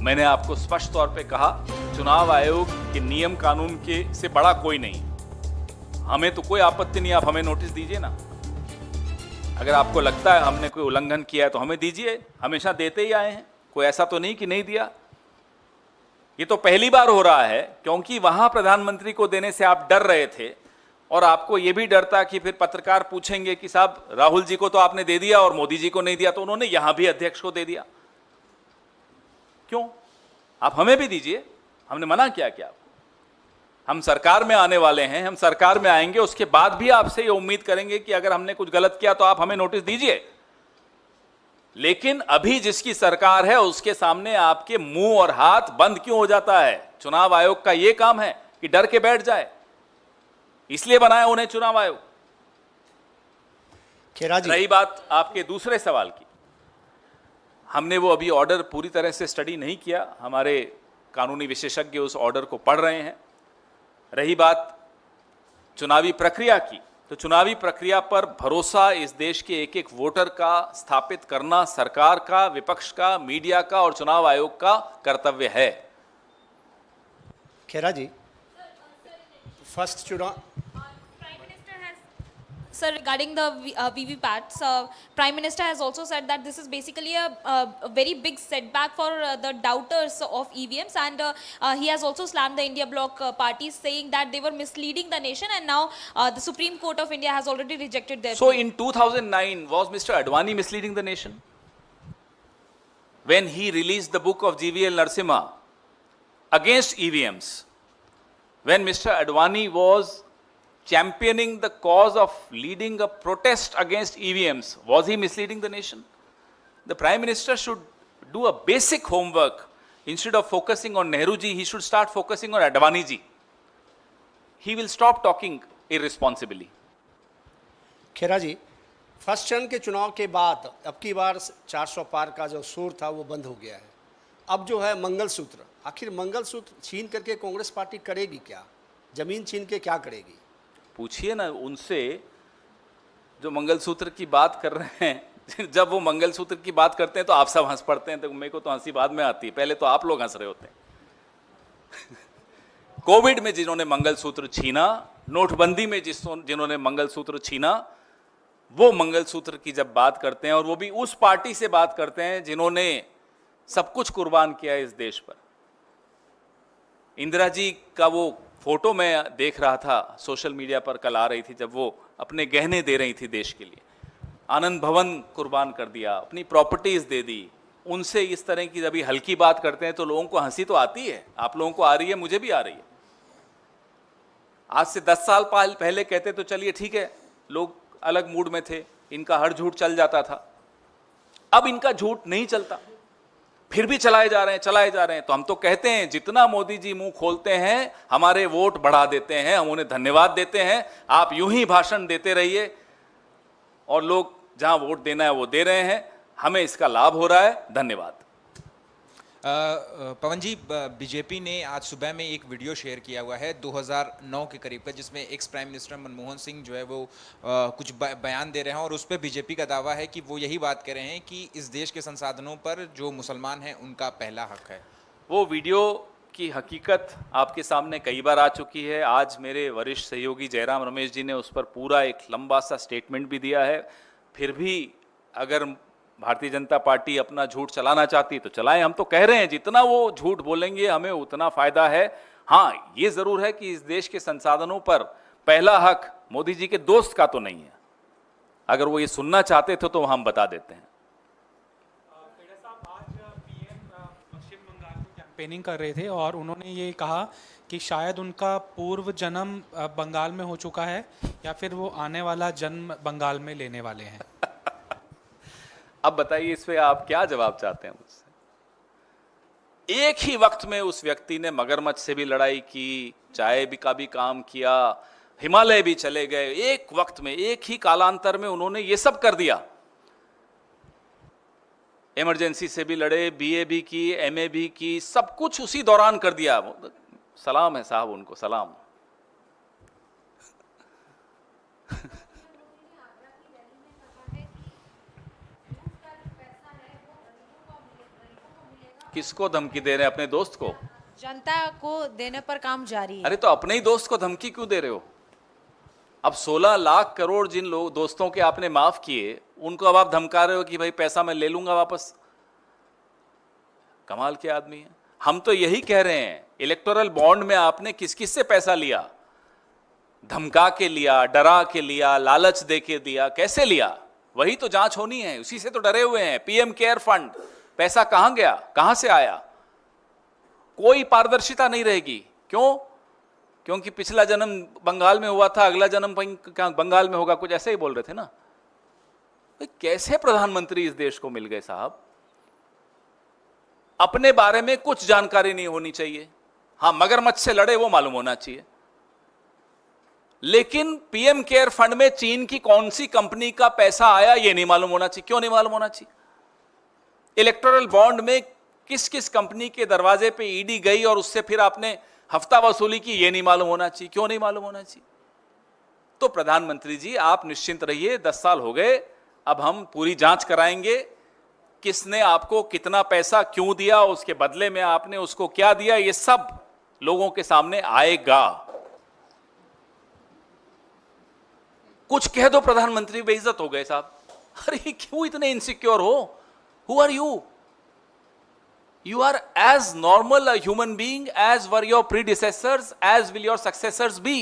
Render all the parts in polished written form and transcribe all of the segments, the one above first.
मैंने आपको स्पष्ट तौर पे कहा, चुनाव आयोग के नियम कानून के से बड़ा कोई नहीं। हमें तो कोई आपत्ति नहीं, आप हमें नोटिस दीजिए ना। अगर आपको लगता है हमने कोई उल्लंघन किया है तो हमें दीजिए, हमेशा देते ही आए हैं, कोई ऐसा तो नहीं कि नहीं दिया। ये तो पहली बार हो रहा है, क्योंकि वहां प्रधानमंत्री को देने से आप डर रहे थे और आपको यह भी डर था कि फिर पत्रकार पूछेंगे कि साहब राहुल जी को तो आपने दे दिया और मोदी जी को नहीं दिया, तो उन्होंने यहां भी अध्यक्ष को दे दिया। क्यों? आप हमें भी दीजिए, हमने मना किया क्या? हम सरकार में आने वाले हैं, हम सरकार में आएंगे, उसके बाद भी आपसे ये उम्मीद करेंगे कि अगर हमने कुछ गलत किया तो आप हमें नोटिस दीजिए। लेकिन अभी जिसकी सरकार है उसके सामने आपके मुंह और हाथ बंद क्यों हो जाता है? चुनाव आयोग का यह काम है कि डर के बैठ जाए, इसलिए बनाया उन्हें चुनाव आयोग। खेरा जी, रही बात आपके दूसरे सवाल की, हमने वो अभी ऑर्डर पूरी तरह से स्टडी नहीं किया, हमारे कानूनी विशेषज्ञ उस ऑर्डर को पढ़ रहे हैं। रही बात चुनावी प्रक्रिया की, तो चुनावी प्रक्रिया पर भरोसा इस देश के एक एक वोटर का स्थापित करना सरकार का, विपक्ष का, मीडिया का और चुनाव आयोग का कर्तव्य है। खेरा जी, फर्स्ट चुनाव। Sir, regarding the VVPATs, Prime Minister has also said that this is basically a very big setback for the doubters of EVMs, and he has also slammed the India Bloc parties, saying that they were misleading the nation, and now the Supreme Court of India has already rejected their So plea. in 2009, was Mr. Advani misleading the nation? When he released the book of GVL Narasimha against EVMs, when Mr. Advani was championing the cause of leading a protest against EVMs, was he misleading the nation? The Prime Minister should do a basic homework. Instead of focusing on Nehru ji, he should start focusing on Advani ji. He will stop talking irresponsibly. Khera ji, first चरण के चुनाव के बाद अब की बार 400 पार का जो शोर था वो बंद हो गया है। अब जो है मंगलसूत्र, आखिर मंगलसूत्र छीन करके कांग्रेस पार्टी करेगी क्या? जमीन छीन के क्या करेगी? पूछिए ना उनसे जो मंगलसूत्र की बात कर रहे हैं। जब वो मंगलसूत्र की बात करते हैं तो आप सब हंस पड़ते हैं, तो मेरे को तो हंसी बाद में आती है, पहले तो आप लोग हंस रहे होते हैं। कोविड में जिन्होंने मंगलसूत्र छीना, नोटबंदी में जिन्होंने मंगलसूत्र छीना, वो मंगलसूत्र की जब बात करते हैं, और वो भी उस पार्टी से बात करते हैं जिन्होंने सब कुछ कुर्बान किया इस देश पर। इंदिरा जी का वो फोटो मैं देख रहा था, सोशल मीडिया पर कल आ रही थी, जब वो अपने गहने दे रही थी देश के लिए, आनंद भवन कुर्बान कर दिया, अपनी प्रॉपर्टीज दे दी। उनसे इस तरह की जब हल्की बात करते हैं तो लोगों को हंसी तो आती है, आप लोगों को आ रही है, मुझे भी आ रही है। आज से 10 साल पहले कहते तो चलिए ठीक है, लोग अलग मूड में थे, इनका हर झूठ चल जाता था। अब इनका झूठ नहीं चलता, फिर भी चलाए जा रहे हैं। तो हम तो कहते हैं जितना मोदी जी मुंह खोलते हैं हमारे वोट बढ़ा देते हैं, हम उन्हें धन्यवाद देते हैं। आप यूं ही भाषण देते रहिए और लोग जहां वोट देना है वो दे रहे हैं, हमें इसका लाभ हो रहा है। धन्यवाद। पवन जी, बीजेपी ने आज सुबह में एक वीडियो शेयर किया हुआ है 2009 के करीब का, जिसमें ex prime minister Manmohan Singh जो है वो कुछ बयान दे रहे हैं, और उस पर बीजेपी का दावा है कि वो यही बात कह रहे हैं कि इस देश के संसाधनों पर जो मुसलमान हैं उनका पहला हक है। वो वीडियो की हकीकत आपके सामने कई बार आ चुकी है। आज मेरे वरिष्ठ सहयोगी जयराम रमेश जी ने उस पर पूरा एक लंबा सा स्टेटमेंट भी दिया है। फिर भी अगर भारतीय जनता पार्टी अपना झूठ चलाना चाहती तो चलाएं, हम तो कह रहे हैं जितना वो झूठ बोलेंगे हमें उतना फायदा है। हाँ, ये जरूर है कि इस देश के संसाधनों पर पहला हक मोदी जी के दोस्त का तो नहीं है। अगर वो ये सुनना चाहते थे तो हम बता देते हैं। आज पीएम पश्चिम बंगाल में कैंपेनिंग कर रहे थे और उन्होंने ये कहा कि शायद उनका पूर्व जन्म बंगाल में हो चुका है या फिर वो आने वाला जन्म बंगाल में लेने वाले हैं। अब बताइए इस पे आप क्या जवाब चाहते हैं मुझसे? एक ही वक्त में उस व्यक्ति ने मगरमच्छ से भी लड़ाई की, चाय का भी काम किया, हिमालय भी चले गए। एक वक्त में, एक ही कालांतर में उन्होंने ये सब कर दिया। इमरजेंसी से भी लड़े, बीए भी की, एमए भी की, सब कुछ उसी दौरान कर दिया। सलाम है साहब उनको, सलाम। किसको धमकी दे रहे हैं? अपने दोस्त को? जनता को देने पर काम जारी है। अरे तो अपने ही दोस्त को धमकी क्यों दे रहे हो? अब 16 लाख करोड़ जिन लोग दोस्तों के आपने माफ किए, उनको अब आप धमका रहे हो कि भाई पैसा मैं ले लूंगा वापस। कमाल के आदमी है। हम तो यही कह रहे हैं, इलेक्टोरल बॉन्ड में आपने किस किस से पैसा लिया? धमका के लिया, डरा के लिया, लालच दे के दिया, कैसे लिया? वही तो जांच होनी है, उसी से तो डरे हुए हैं। पीएम केयर फंड, पैसा कहां गया, कहां से आया? कोई पारदर्शिता नहीं रहेगी। क्यों? क्योंकि पिछला जन्म बंगाल में हुआ था, अगला जन्म बंगाल में होगा, कुछ ऐसे ही बोल रहे थे ना। कैसे प्रधानमंत्री इस देश को मिल गए साहब? अपने बारे में कुछ जानकारी नहीं होनी चाहिए। हां, मगरमच्छ से लड़े वो मालूम होना चाहिए, लेकिन पीएम केयर फंड में चीन की कौन सी कंपनी का पैसा आया ये नहीं मालूम होना चाहिए। क्यों नहीं मालूम होना चाहिए? इलेक्टोरल बॉन्ड में किस किस कंपनी के दरवाजे पे ईडी गई और उससे फिर आपने हफ्ता वसूली की, ये नहीं मालूम होना चाहिए। क्यों नहीं मालूम होना चाहिए? तो प्रधानमंत्री जी आप निश्चिंत रहिए, 10 साल हो गए, अब हम पूरी जांच कराएंगे किसने आपको कितना पैसा क्यों दिया, उसके बदले में आपने उसको क्या दिया, ये सब लोगों के सामने आएगा। कुछ कह दो प्रधानमंत्री, बेइज्जत हो गए साहब। अरे क्यों इतने इनसिक्योर हो? Who are you? You are as normal a human being as were your predecessors, as will your successors be.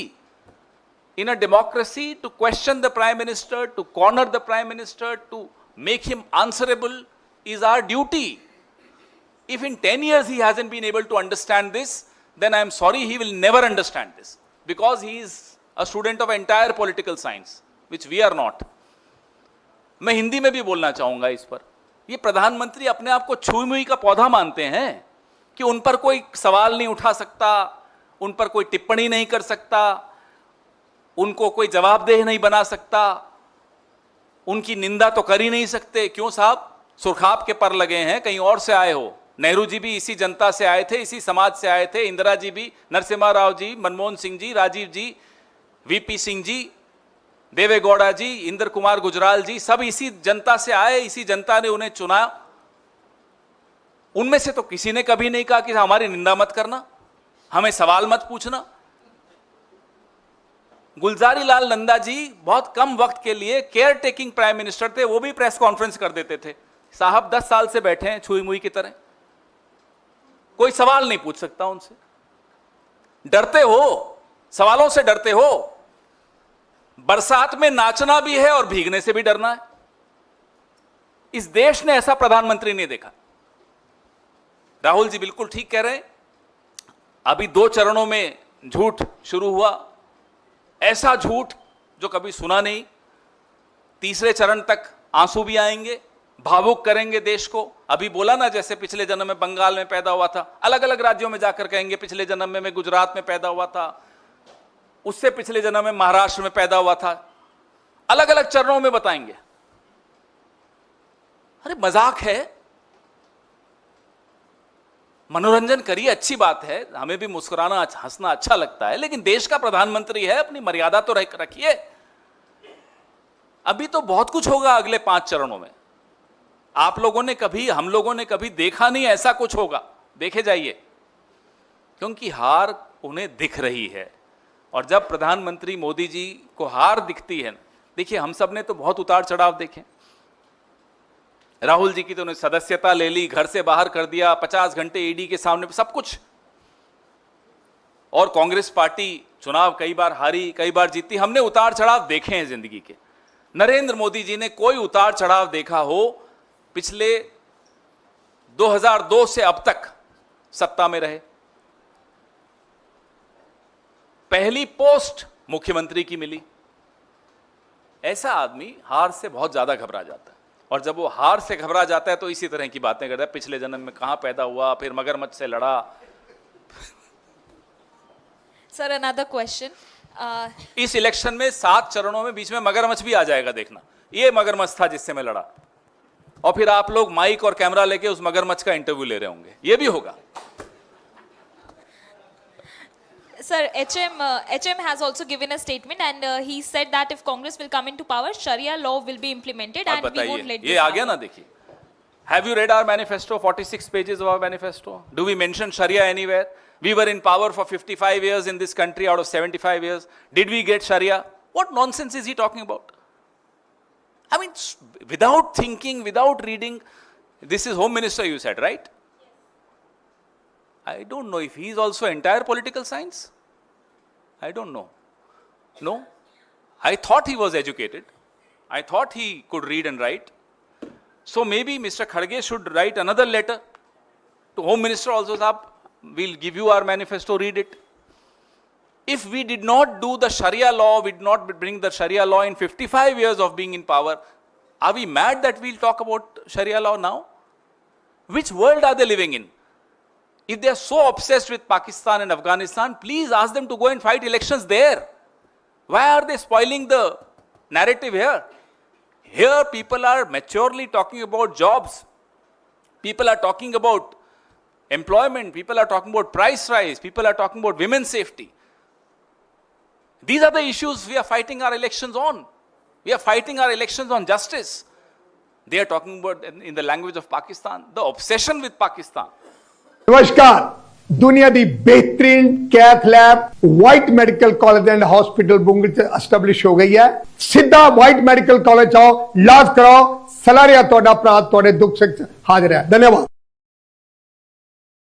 In a democracy, to question the Prime Minister, to corner the Prime Minister, to make him answerable is our duty. If in 10 years he hasn't been able to understand this, then I am sorry, he will never understand this. Because he is a student of entire political science, which we are not. मैं हिंदी में भी बोलना चाहूंगा इस पर। ये प्रधानमंत्री अपने आप को छुई मुई का पौधा मानते हैं कि उन पर कोई सवाल नहीं उठा सकता, उन पर कोई टिप्पणी नहीं कर सकता, उनको कोई जवाबदेह नहीं बना सकता, उनकी निंदा तो कर ही नहीं सकते। क्यों साहब? सुरखाब के पर लगे हैं, कहीं और से आए हो। नेहरू जी भी इसी जनता से आए थे, इसी समाज से आए थे। इंदिरा जी भी, नरसिम्हा राव जी, मनमोहन सिंह जी, राजीव जी, वीपी सिंह जी, देवेगौड़ा जी, इंद्र कुमार गुजराल जी, सब इसी जनता से आए, इसी जनता ने उन्हें चुना। उनमें से तो किसी ने कभी नहीं कहा कि हमारी निंदा मत करना, हमें सवाल मत पूछना। गुलजारी लाल नंदा जी बहुत कम वक्त के लिए केयर टेकिंग प्राइम मिनिस्टर थे, वो भी प्रेस कॉन्फ्रेंस कर देते थे। साहब 10 साल से बैठे हैं छुई मुई की तरह, कोई सवाल नहीं पूछ सकता उनसे। डरते हो, सवालों से डरते हो। बरसात में नाचना भी है और भीगने से भी डरना है। इस देश ने ऐसा प्रधानमंत्री नहीं देखा। राहुल जी बिल्कुल ठीक कह रहे हैं। अभी 2 चरणों में झूठ शुरू हुआ, ऐसा झूठ जो कभी सुना नहीं। तीसरे चरण तक आंसू भी आएंगे, भावुक करेंगे देश को। अभी बोला ना, जैसे पिछले जन्म में बंगाल में पैदा हुआ था, अलग अलग राज्यों में जाकर कहेंगे पिछले जन्म में मैं गुजरात में पैदा हुआ था, उससे पिछले जन्म में महाराष्ट्र में पैदा हुआ था। अलग अलग चरणों में बताएंगे। अरे मजाक है, मनोरंजन करिए, अच्छी बात है, हमें भी मुस्कुराना हंसना अच्छा लगता है, लेकिन देश का प्रधानमंत्री है, अपनी मर्यादा तो रखिए। अभी तो बहुत कुछ होगा अगले 5 चरणों में। आप लोगों ने कभी, हम लोगों ने कभी देखा नहीं ऐसा कुछ होगा। देखे जाइए, क्योंकि हार उन्हें दिख रही है। और जब प्रधानमंत्री मोदी जी को हार दिखती है, देखिए हम सब ने तो बहुत उतार चढ़ाव देखे। राहुल जी की तो उन्हें सदस्यता ले ली, घर से बाहर कर दिया, 50 घंटे ईडी के सामने, सब कुछ। और कांग्रेस पार्टी चुनाव कई बार हारी, कई बार जीती। हमने उतार चढ़ाव देखे हैं जिंदगी के। नरेंद्र मोदी जी ने कोई उतार चढ़ाव देखा हो पिछले 2002 से अब तक सत्ता में रहे? पहली पोस्ट मुख्यमंत्री की मिली। ऐसा आदमी हार से बहुत ज्यादा घबरा जाता है, और जब वो हार से घबरा जाता है तो इसी तरह की बातें करता है। पिछले जन्म में कहां पैदा हुआ, फिर मगरमच्छ से लड़ा। Sir, another question. इस इलेक्शन में 7 चरणों में बीच में मगरमच्छ भी आ जाएगा, देखना। ये मगरमच्छ था जिससे मैं लड़ा, और फिर आप लोग माइक और कैमरा लेके उस मगरमच्छ का इंटरव्यू ले रहे होंगे, ये भी होगा। Sir, HM has also given a statement, and he said that if Congress will come into power, Sharia law will be implemented, and we won't let ये this आ गया happen. ना, देखिए Have you read our manifesto, 46 pages of our manifesto? Do we mention Sharia anywhere? We were in power for 55 years in this country out of 75 years. Did we get Sharia? What nonsense is he talking about? I mean, without thinking, without reading, this is Home Minister you said, right? I don't know if he is also entire political science. I don't know. No. I thought he was educated. I thought he could read and write. So maybe Mr. Kharge should write another letter to Home Minister also, Saab, we'll give you our manifesto, read it. If we did not do the Sharia law, we did not bring the Sharia law in 55 years of being in power, are we mad that we'll talk about Sharia law now? Which world are they living in? If they are so obsessed with Pakistan and Afghanistan, please ask them to go and fight elections there. Why are they spoiling the narrative here? Here people are maturely talking about jobs. People are talking about employment. People are talking about price rise. People are talking about women's safety. These are the issues we are fighting our elections on. We are fighting our elections on justice. They are talking about, in the language of Pakistan, the obsession with Pakistan. नमस्कार, दुनिया दी बेहतरीन cath lab वाइट medical college and hospital बुंगल च establish हो गई है। सीधा वाइट मेडिकल कॉलेज आओ, इलाज कराओ, सलारिया तोड़ा अपराध तोड़े दुख सुख हाजिर है। धन्यवाद।